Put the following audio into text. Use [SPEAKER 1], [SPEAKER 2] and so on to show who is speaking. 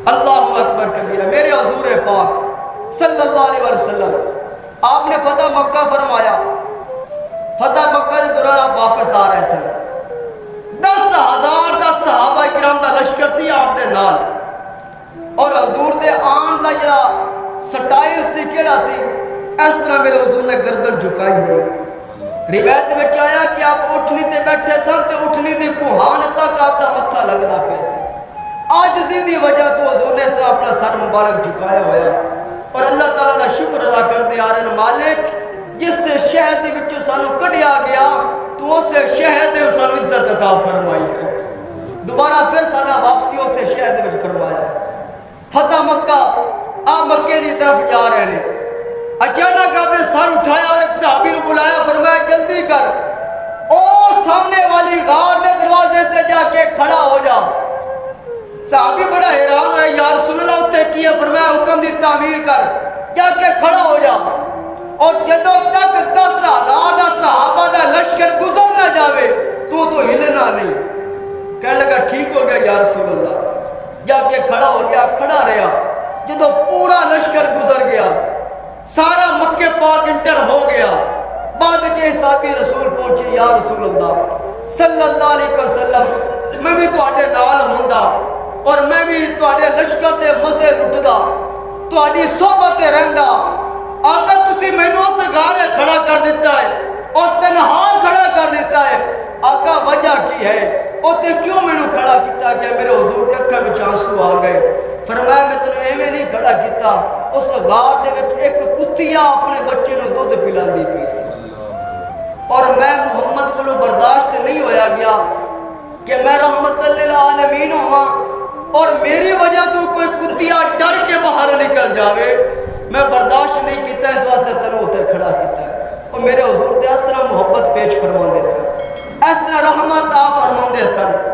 [SPEAKER 1] اللہ اکبر کبیرہ۔ میرے حضور پاک صلی اللہ علیہ وسلم آپ نے فتح مکہ فرمایا، فتح مکہ کے دوران آپ واپس آ رہے تھے، 10,000 صحابہ کرام دا لشکر سی آپ دے نال، اور حضور دے آن دا جڑا سٹائل سی کیڑا سی، اس طرح میرے حضور نے گردن جھکائی ہوئی۔ روایت میں آیا کہ آپ اٹھنی تے بیٹھے سن تے اٹھنی دی کوہان تک آپ دا متھا لگنا پیا سی۔ عاجزی دی وجہ تو حضور نے اس طرح اپنا سر مبارک جھکایا ہوا، اور اللہ تعالیٰ دا شکر ادا کرتے آ رہے ہیں، مالک جس سے شہد دے وچوں سانو کڈیا گیا تو اس سے شہد دے سانو عزت عطا فرمائی ہے، دوبارہ پھر ساڈا واپسی اس سے شہد دے وچ فرمایا۔ فتح مکہ آپ مکے دی طرف جا رہے ہیں، اچانک آپ نے سر اٹھایا اور ایک صحابی نے بلایا، فرمایا جلدی کر، اور سامنے والی غار دے دروازے تے جا کے کھڑا ہو جا۔ صحابی بڑا حیران ہے، یا رسول اللہ اتنے کی ہے؟ فرمایا حکم دی تعمیر کر، جا کے کھڑا ہو جا، اور جدوں تک 10,000 صحابہ دا لشکر گزر نہ جاوے تو ہلنا نہیں۔ کہنے لگا ٹھیک ہو گیا یا رسول اللہ، جا کے کھڑا ہو گیا، کھڑا رہا، جدوں پورا لشکر گزر گیا، سارا مکہ پاک انٹر ہو گیا، بعد جے صحابی رسول پہنچے، یا رسول اللہ صلی اللہ علیہ وسلم میں بھی تواڈے نال ہوندا اور میں بھی تواڈے لشکر دے مزے لٹدا، تواڈی صحبت رہندا، آقا تسی مینوں اس گارے کھڑا کر دیتا ہے اور تنہا کھڑا کر دیتا ہے، آقا وجہ کی ہے؟ اوتے کیوں مینوں کھڑا کیتا کہ میرے حضور دے اکھاں وچ آنسو آ گئے؟ فرمایا میں تینوں ایویں نہیں کھڑا کیتا، اس غار دے وچ ایک کتیا اپنے بچے نوں دودھ پلاندی پئی سی، اور میں محمد کو برداشت نہیں ہویا گیا کہ میں رحمت للعالمین ہوا اور میری وجہ تو کوئی کتیا ڈر کے باہر نکل جاوے، میں برداشت نہیں کیتا، اس واسطے تینوں اتنے کھڑا کیتا ہے۔ اور میرے حضور تے اس طرح محبت پیش فرماندے سن، اس طرح رحمت آپ فرماندے سن۔